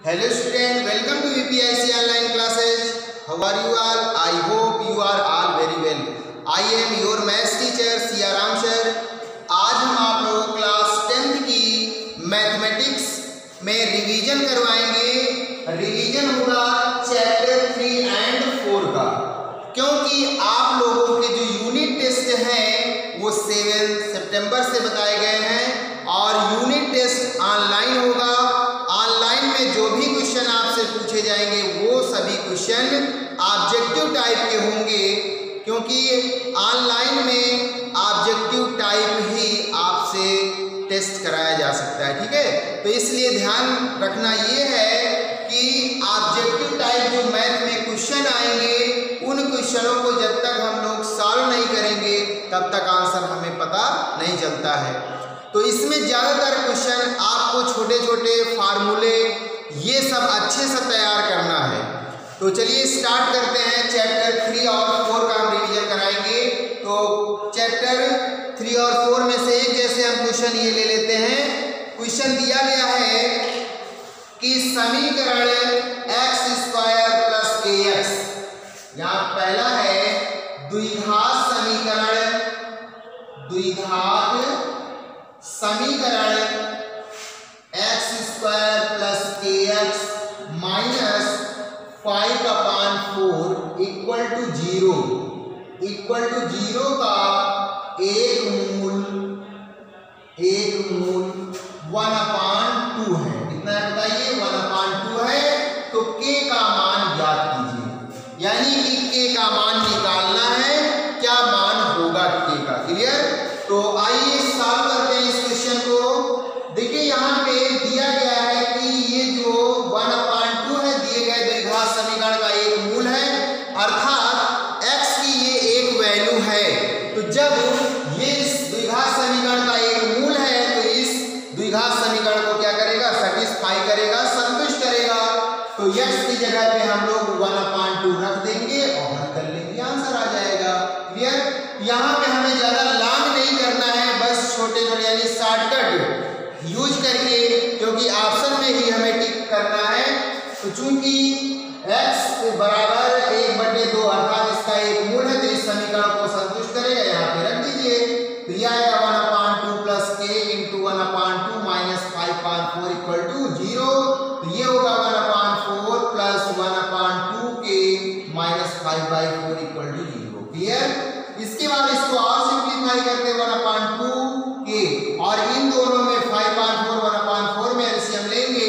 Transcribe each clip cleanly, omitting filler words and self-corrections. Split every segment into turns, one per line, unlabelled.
Hello student, welcome to VPIC online classes. How are you all? I hope you are all very well. I am your maths teacher Siya Ram sir. आज हम आप लोगों को class 10th की mathematics में revision करवाएंगे। Revision होगा chapter 3 and 4 का, क्योंकि आप लोगों के जो यूनिट टेस्ट हैं वो 7 सितंबर से बताए गए हैं और यूनिट टेस्ट ऑनलाइन होगा। ऑनलाइन में जो भी क्वेश्चन आपसे पूछे जाएंगे वो सभी क्वेश्चन ऑब्जेक्टिव टाइप के होंगे, क्योंकि ऑनलाइन में ऑब्जेक्टिव टाइप ही आपसे टेस्ट कराया जा सकता है। ठीक है, तो इसलिए ध्यान रखना ये है कि ऑब्जेक्टिव टाइप जो मैथ में क्वेश्चन आएंगे उन क्वेश्चनों को जब तक हम लोग सॉल्व नहीं करेंगे तब तक आंसर हमें पता नहीं चलता है। तो इसमें ज़्यादातर क्वेश्चन आपको छोटे छोटे फार्मूले ये सब अच्छे से तैयार करना है। तो चलिए स्टार्ट करते हैं। चैप्टर 3 और 4 का हम रिवीजन कराएंगे। तो चैप्टर 3 और 4 में से एक जैसे हम क्वेश्चन ये ले लेते हैं। क्वेश्चन दिया गया है कि समीकरण x² + kx, यहाँ पहला है द्विघात समीकरण। द्विघात समीकरण x² + kx - 5/4 = 0 का एक मूल 1/2 है। कितना है बताइए? 1/2 है। तो k का मान ज्ञात कीजिए, यानी कि k का मान निकालना है। क्या मान होगा k का? क्लियर? तो आइए सॉल्व करते हैं इस क्वेश्चन को। देखिए यहाँ पे दिया गया है कि ये जो 1/2 है दिए गए द्विघात समीकरण का एक मूल है, अर्थात x की ये एक वैल्यू है। तो जब ये इस द्विघात समीकरण का एक मूल है तो इस द्विघात समीकरण को क्या करेगा? सेटिस्फाई करेगा, संतुष्ट करेगा। तो x की जगह पे हम लोग 1/2 रख देंगे और हल कर लेंगे, आंसर आ जाएगा। क्लियर? यहाँ पे हमें ज्यादा लॉन्ग नहीं करना है, बस छोटे छोटे यानी शॉर्टकट यूज करके, क्योंकि ऑप्शन में ही हमें टिक करना है। तो चूंकि x बराबर 1/2 अर्थात इसका एक मूल है तो इस समीकरण को संतुष्ट करेगा, यहाँ पे रख दीजिए। तो यह आएगा 1/2 + k × 1/2 - 5/4 = 0। तो ये होगा 1/4 + 1/2 k - 5/4 = 0। क्लियर? इसके बाद इसको और सिंप्लीफाई करते 1/2 k और इन दोनों में 5/4 1/4 में एलसीएम लेंगे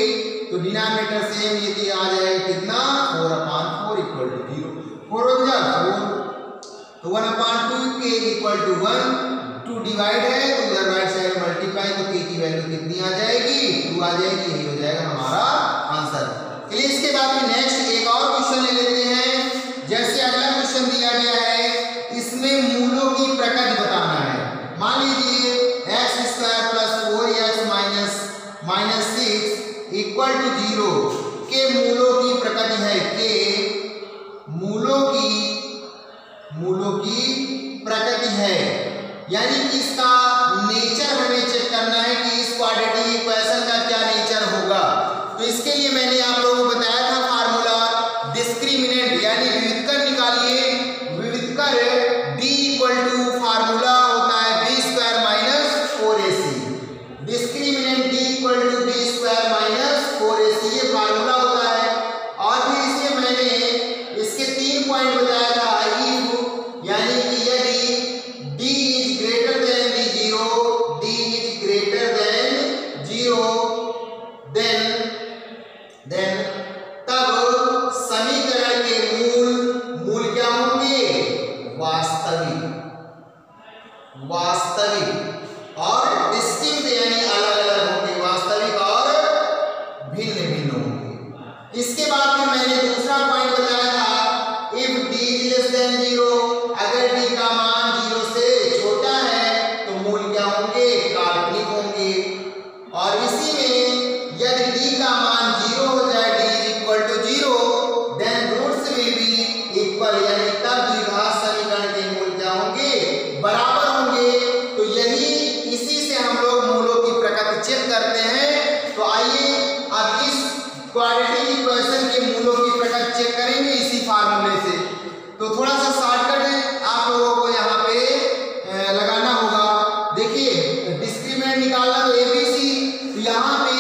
तो डिनोमिनेटर सेम ये आ जाएगा कितना? 4/4 = 0। 4 × 4 तो 1/2 k = 1। 2 डिवाइड है तो इधर राइट साइड मल्टीप्लाई, तो k की वैल्यू कितनी आ जाएगी? 2 आ जाएगी। यही हो जाएगा हमारा आंसर। चलिए इसके बाद में नेक्स्ट एक और क्वेश्चन ले लेते हैं। जैसे अगला क्वेश्चन दिया गया है, इसमें मूलों की प्रकृति बताना है। मान लीजिए x² + 4x - 6 = 0 के मूलों की प्रकृति है। के मूलों की प्रकृति है, यानी कि इसका नेचर हमें चेक करना है कि इस क्वाड्रेटिक इक्वेशन का क्या नेचर होगा। तो इसके लिए मैंने आप लोगों को बताया था फार्मूला डिस्क्रिमिनेंट, यानी विविधकर निकालिए। विविधकर d = फार्मूला होता है b² - 4ac। Discriminant d = b² - 4ac, ये फार्मूला होता है। और फिर इसमें मैंने इसके 3 पॉइंट बताया था। यानी कि यदि d is greater than d0, then तब समीकरण के मूल क्या होंगे? वास्तविक और डिस्टिंक्ट, यानी अलग अलग होंगे। वास्तविक और भिन्न भिन्न होंगे। इसके बाद में मैंने दूसरा पॉइंट बताया था, इफ d < 0, अगर d का मान 0 से छोटा है तो मूल क्या होंगे? काल्पनिक होंगे। और इसी में यदि d करेंगे इसी फार्मूले से। तो थोड़ा सा शॉर्टकट आप लोगों को यहाँ पे लगाना होगा। देखिए डिस्क्रिमिनेंट निकालना तो एबीसी, तो यहाँ पे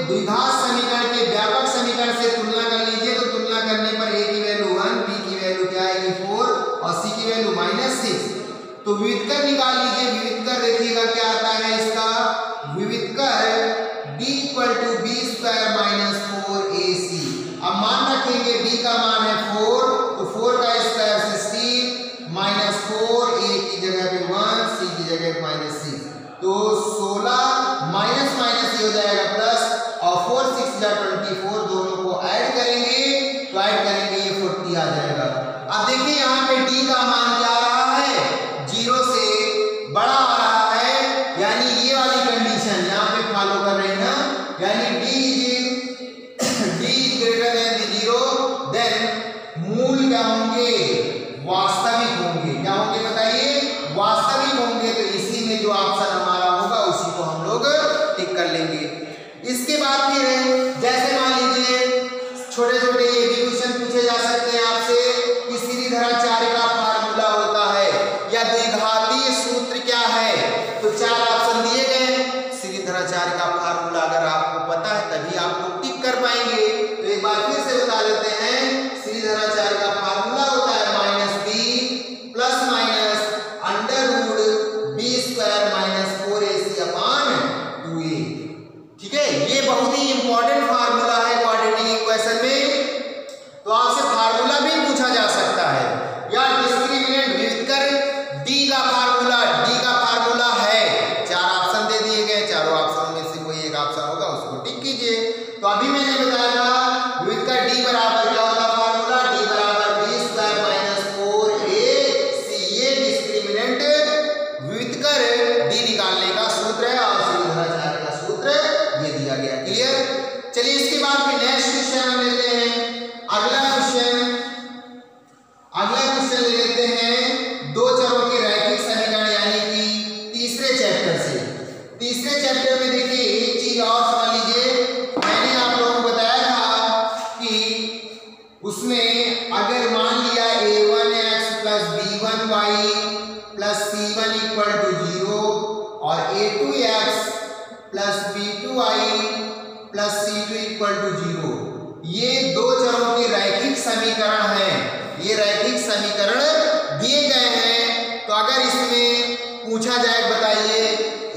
द्विघात समीकरण के व्यापक समीकरण से तुलना कर लीजिए। तो तुलना करने पर ए की वैल्यू 1, बी की वैल्यू क्या आएगी 4 और सी की वैल्यू -6। तो विविधकर निकाल लीजिए। विविधकर देखिएगा क्या आता है इसका, विविधकर d = b² - 4ac। अब मान रखेंगे b का मान है 4, तो 4 का स्क्वायर 16 -4, a की जगह पे 1, c की जगह -6, तो 16 माइनस माइनस ये हो जाएगा प्लस, और 4 6 जा 24, दोनों को ऐड करेंगे तो ऐड करेंगे ये 40 आ जाएगा। अब देखिए यहाँ पे d का मान क्या आ रहा है, 0 से बड़ा आ रहा है, यानी ये वाली कंडीशन यहाँ पे फॉलो कर रहे हैं ना, यानी d ग्रेटर देन 0, देन मूल क्या होंगे, वास्तविक होंगे। क्या होंगे बताइए, वास्तविक होंगे। तो इसी में जो ऑप्शन हमारा होगा उसी को हम लोग टिक कर लेंगे। इसके बाद फिर जैसे मान लीजिए छोटे छोटे ये भी क्वेश्चन पूछे जा सकते हैं आपसे कि श्रीधराचार्य का फार्मूला होता है या द्विघातीय सूत्र क्या है। तो 4 ऑप्शन दिए गए। श्रीधराचार्य का फार्मूला अगर आपको पता है तभी आप लोग टिक कर पाएंगे। तो एक बार फिर से बता देते हैं, श्रीधराचार्य का फार्मूला होता है -b plus minus √b² - 4ac/2a। ठीक है, ये बहुत ही इंपॉर्टेंट फार्मूला है क्वाड्रेटिक इक्वेशन में। तो आपसे फार्मूला भी पूछा जा सकता है, या डिस्क्रिमिनेंट विविधकर d का फार्मूला है। 4 ऑप्शन दे दिए गए, चारों ऑप्शन में से कोई एक ऑप्शन होगा उसको टिक कीजिए। तो अभी मैंने बताया था विविधकर d बराबर क्या होता है फार्मूला, d बराबर b² - 4ac। ये डिस्क्रिमिनेंट विविधकर d निकालने का सूत्र है और श्रीधराचार्य का सूत्र ये दिया गया। क्लियर। चलिए इसके बाद फिर नेक्स्ट क्वेश्चन हम लेते हैं। अगला क्वेश्चन ले लेते हैं दो चरों के रैखिक समीकरण, यानी कि तीसरे चैप्टर से। तीसरे चैप्टर में देखिए एक चीज और समझ लीजिए, मैंने आप लोगों को बताया था कि उसमें अगर मान लिया a1x + b1y + c1 = 0 और a2x + b2y + c2 = 0, ये दो चरों के रैखिक समीकरण हैं। ये रैखिक समीकरण दिए गए हैं। तो अगर इसमें पूछा जाए बताइए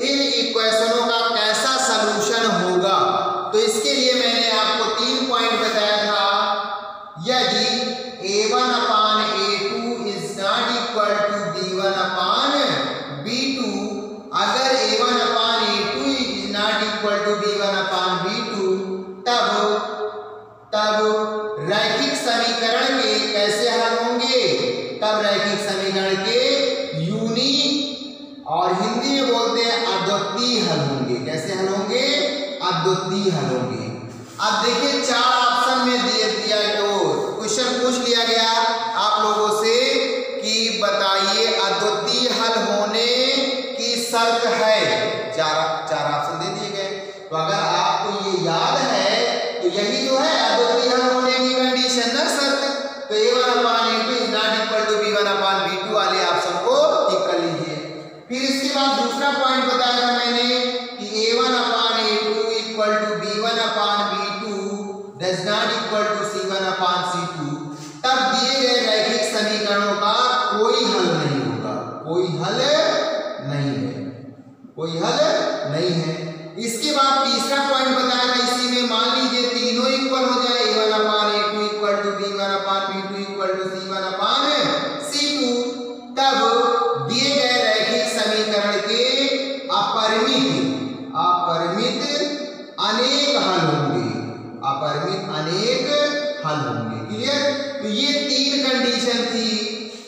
इन इक्वेशनों का कैसा सलूशन होगा, तो इसके लिए मैंने आपको 3 पॉइंट बताया था। यदि a1/a2 ≠ b1/b2, अगर a1/a2 ≠ b1/b2, तब रैखिक समीकरण के कैसे हल होंगे, तब रैखिक समीकरण के यूनिक और हिंदी में बोलते हैं अद्वितीय हल होंगे। कैसे हल होंगे, अद्वितीय हल होंगे। अब देखिए 4 ऑप्शन में दिया क्वेश्चन पूछ लिया गया आप लोगों से कि बताइए अद्वितीय हल होने की शर्त है। 4 ऑप्शन दे दिए गए। तो अगर आपको ये याद है तो यही जो है अद्वितीय हल होने की कंडीशन ना शर्त। तो a1/a2 ≠ b1/b2 वाले ऑप्शन को टिक कर लीजिए। फिर इसके बाद दूसरा पॉइंट बताया था मैंने कि a1/a2 = b1/b2 does not = c1/c2, तब दिए गए रैखिक समीकरणों का कोई हल नहीं होगा। कोई हल नहीं है, कोई हल नहीं है। इसके बाद तीसरा पॉइंट बताया था, इसी में मान लीजिए तीनों इक्वल हो जाए, a1/a2 = b1/b2 = c1/c2, तब दिए गए रैखिक समीकरण के अपरिमित अनेक हल होंगे। अपरिमित अनेक हल होंगे। क्लियर। तो ये 3 कंडीशन थी।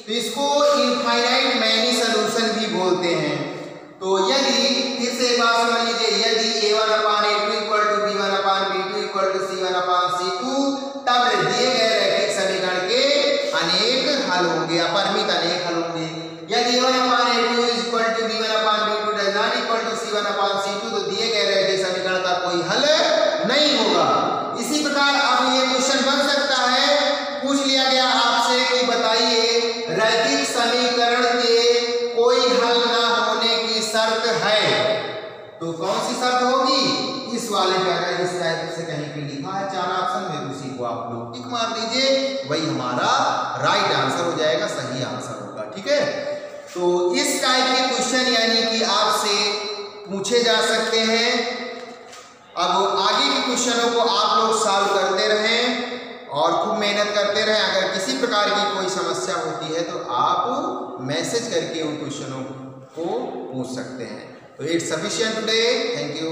तो इसको इनफाइनाइट मैनी सॉल्यूशन भी बोलते हैं। तो यदि फिर से एक बात समझ लीजिए, यदि a1/a2 = b1/b2 = c1/c2, तब दिए गए रैखिक समीकरण के अनेक हल होंगे, अपरिमित अनेक हल होंगे। यदि a1/a2 = b1/b2 does not = c1/c2, तो दिए गए रैखिक समीकरण का कोई हल नहीं होगा। इसी प्रकार अब ये क्वेश्चन बन सकता है, पूछ लिया तो कौन सी शब्द होगी? इस वाले पे अगर इस टाइप से कहीं पे लिखा है 4 ऑप्शन में, उसी को आप लोग टिक मार दीजिए, वही हमारा राइट आंसर हो जाएगा, सही आंसर होगा। ठीक है, तो इस टाइप के क्वेश्चन यानी कि आपसे पूछे जा सकते हैं। अब आगे के क्वेश्चनों को आप लोग सॉल्व करते रहें और खूब मेहनत करते रहें। अगर किसी प्रकार की कोई समस्या होती है तो आप मैसेज करके उन क्वेश्चनों को पूछ सकते हैं। तो it's sufficient today, thank you.